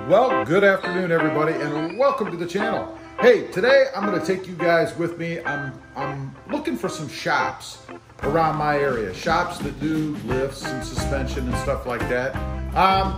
Well, good afternoon, everybody, and welcome to the channel. Hey, today I'm going to take you guys with me. I'm looking for some shops around my area, shops that do lifts and suspension and stuff like that,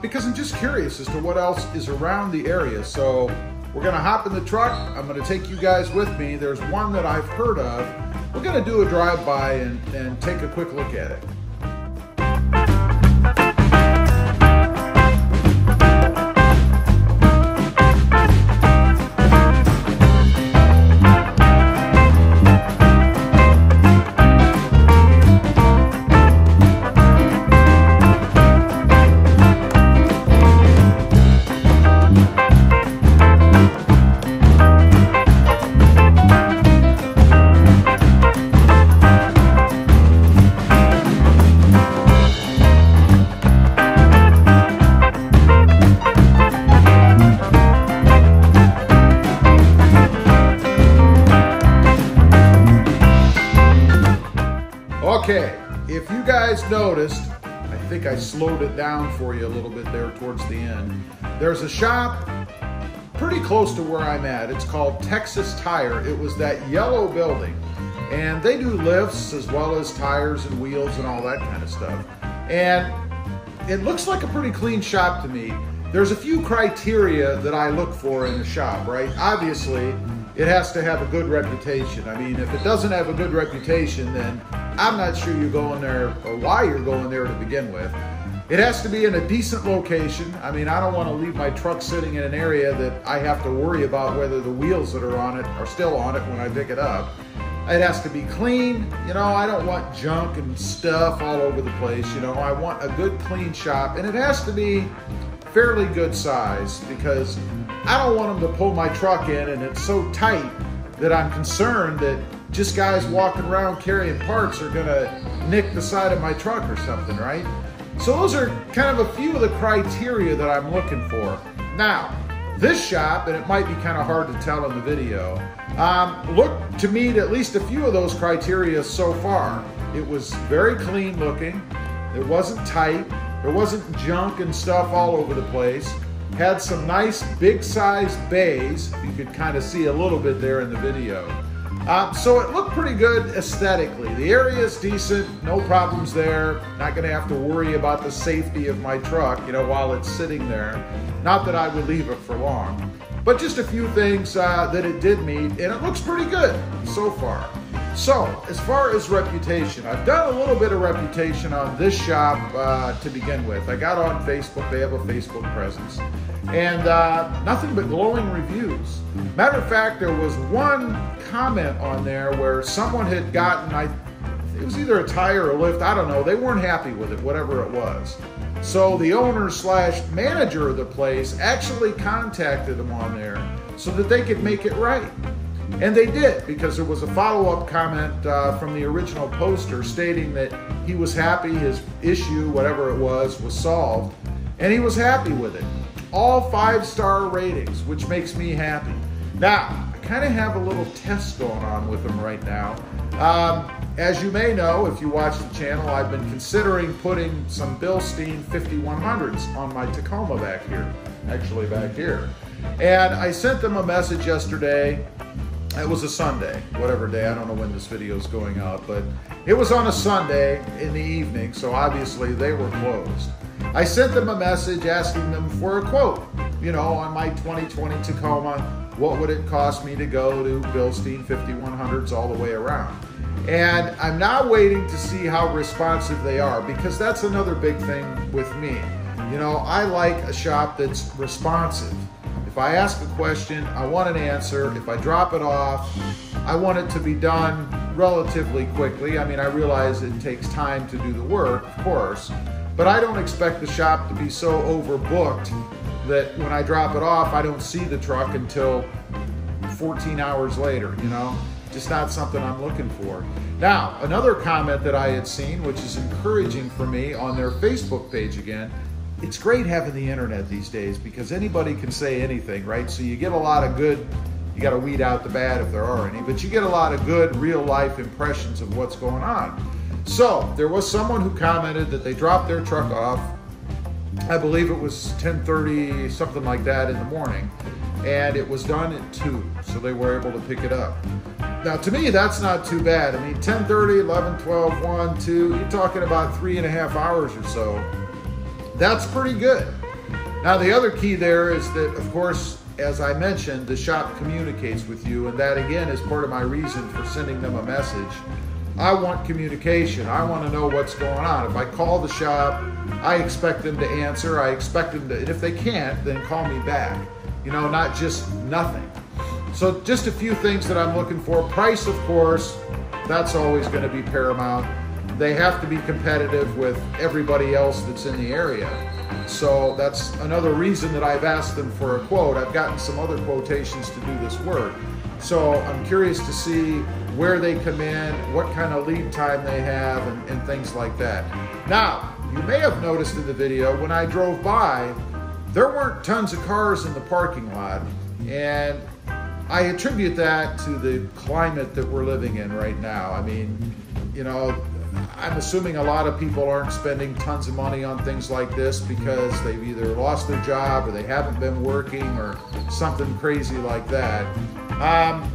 because I'm just curious as to what else is around the area. So we're going to hop in the truck. I'm going to take you guys with me. There's one that I've heard of. We're going to do a drive-by and take a quick look at it. Okay, if you guys noticed, I think I slowed it down for you a little bit there towards the end. There's a shop pretty close to where I'm at. It's called Texas Tire. It was that yellow building, and they do lifts as well as tires and wheels and all that kind of stuff. And it looks like a pretty clean shop to me. There's a few criteria that I look for in a shop, right? Obviously, it has to have a good reputation. I mean, if it doesn't have a good reputation, then I'm not sure you're going there or why you're going there to begin with. It has to be in a decent location. I mean, I don't want to leave my truck sitting in an area that I have to worry about whether the wheels that are on it are still on it when I pick it up. It has to be clean. You know, I don't want junk and stuff all over the place. You know, I want a good clean shop, and it has to be fairly good size because I don't want them to pull my truck in and it's so tight that I'm concerned that just guys walking around carrying parts are gonna nick the side of my truck or something, right? So those are kind of a few of the criteria that I'm looking for. Now, this shop, and it might be kind of hard to tell in the video, looked to meet at least a few of those criteria so far. It was very clean looking, it wasn't tight, there wasn't junk and stuff all over the place. Had some nice big size bays. You could kind of see a little bit there in the video. So it looked pretty good aesthetically. The area is decent, no problems there. Not gonna have to worry about the safety of my truck, you know, while it's sitting there. Not that I would leave it for long, but just a few things that it did meet, and it looks pretty good so far. So, as far as reputation, I've done a little bit of reputation on this shop to begin with. I got on Facebook, they have a Facebook presence, and nothing but glowing reviews. Matter of fact, there was one comment on there where someone had gotten, it was either a tire or a lift, I don't know, they weren't happy with it, whatever it was. So the owner / manager of the place actually contacted them on there so that they could make it right. And they did, because there was a follow-up comment from the original poster stating that he was happy his issue, whatever it was solved, and he was happy with it. All 5-star ratings, which makes me happy. Now, I kind of have a little test going on with them right now. As you may know, if you watch the channel, I've been considering putting some Bilstein 5100s on my Tacoma back here, actually back here. And I sent them a message yesterday. It was a Sunday, whatever day, I don't know when this video is going out, but it was on a Sunday in the evening, so obviously they were closed. I sent them a message asking them for a quote, you know, on my 2020 Tacoma, what would it cost me to go to Bilstein 5100s all the way around? And I'm now waiting to see how responsive they are, because that's another big thing with me. You know, I like a shop that's responsive. If I ask a question, I want an answer. If I drop it off, I want it to be done relatively quickly. I mean, I realize it takes time to do the work, of course, but I don't expect the shop to be so overbooked that when I drop it off, I don't see the truck until 14 hours later, you know? Just not something I'm looking for. Now, another comment that I had seen, which is encouraging for me on their Facebook page again, it's great having the internet these days because anybody can say anything, right? So you get a lot of good, you got to weed out the bad if there are any, but you get a lot of good real life impressions of what's going on. So there was someone who commented that they dropped their truck off I believe it was 10:30, something like that in the morning, and it was done at 2, so they were able to pick it up. Now, to me, that's not too bad. I mean, 10:30, 11, 12, 1, 2, you're talking about 3.5 hours or so. That's pretty good. Now, the other key there is that, of course, as I mentioned, the shop communicates with you, and that, again, is part of my reason for sending them a message. I want communication. I want to know what's going on. If I call the shop, I expect them to answer. I expect them to, and if they can't, then call me back. You know, not just nothing. So just a few things that I'm looking for. Price, of course, that's always going to be paramount. They have to be competitive with everybody else that's in the area. So that's another reason that I've asked them for a quote. I've gotten some other quotations to do this work. So I'm curious to see where they come in, what kind of lead time they have, and things like that. Now, you may have noticed in the video, when I drove by, there weren't tons of cars in the parking lot. And I attribute that to the climate that we're living in right now. I mean, you know, I'm assuming a lot of people aren't spending tons of money on things like this because they've either lost their job or they haven't been working or something crazy like that.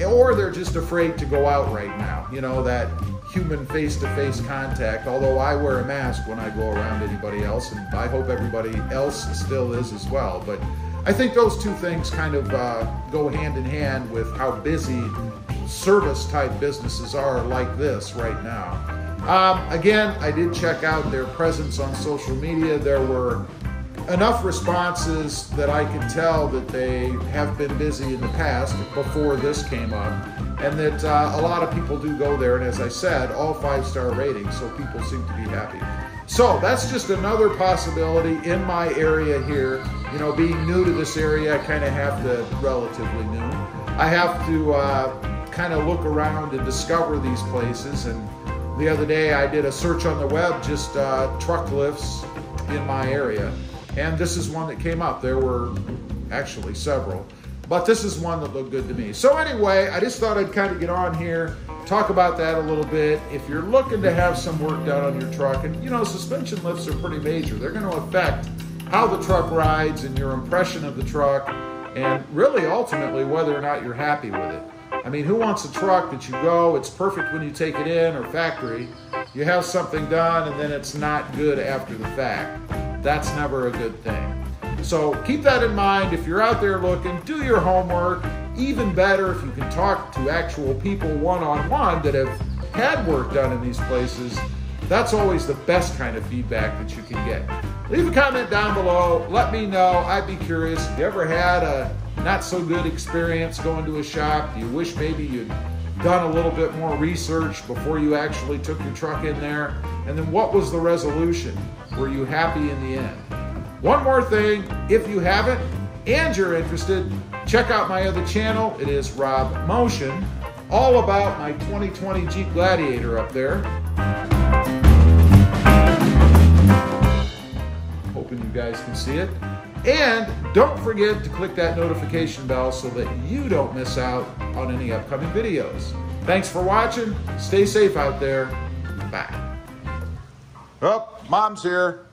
Or they're just afraid to go out right now. You know, that human face-to-face contact, although I wear a mask when I go around anybody else, and I hope everybody else still is as well. But I think those two things kind of go hand in hand with how busy service-type businesses are like this right now. Again, I did check out their presence on social media. There were enough responses that I could tell that they have been busy in the past before this came up, and that a lot of people do go there, and as I said, all 5-star ratings, so people seem to be happy. So that's just another possibility in my area here. You know, being new to this area, I kind of have to, relatively new, I have to kind of look around and discover these places. And the other day I did a search on the web, just truck lifts in my area, and this is one that came up. There were actually several, but this is one that looked good to me. So anyway, I just thought I'd kind of get on here, talk about that a little bit. If you're looking to have some work done on your truck, and you know, suspension lifts are pretty major. They're going to affect how the truck rides and your impression of the truck, and really ultimately whether or not you're happy with it. I mean, who wants a truck that you go, it's perfect when you take it in, or factory, you have something done and then it's not good after the fact. That's never a good thing. So keep that in mind. If you're out there looking, do your homework. Even better if you can talk to actual people one-on-one that have had work done in these places. That's always the best kind of feedback that you can get. Leave a comment down below. Let me know. I'd be curious. Have you ever had a not so good experience going to a shop? Do you wish maybe you'd done a little bit more research before you actually took your truck in there? And then what was the resolution? Were you happy in the end? One more thing, if you haven't and you're interested, check out my other channel. It is RobMotion, all about my 2020 Jeep Gladiator up there. Hoping you guys can see it. And don't forget to click that notification bell so that you don't miss out on any upcoming videos. Thanks for watching. Stay safe out there. Bye. Oh, Mom's here.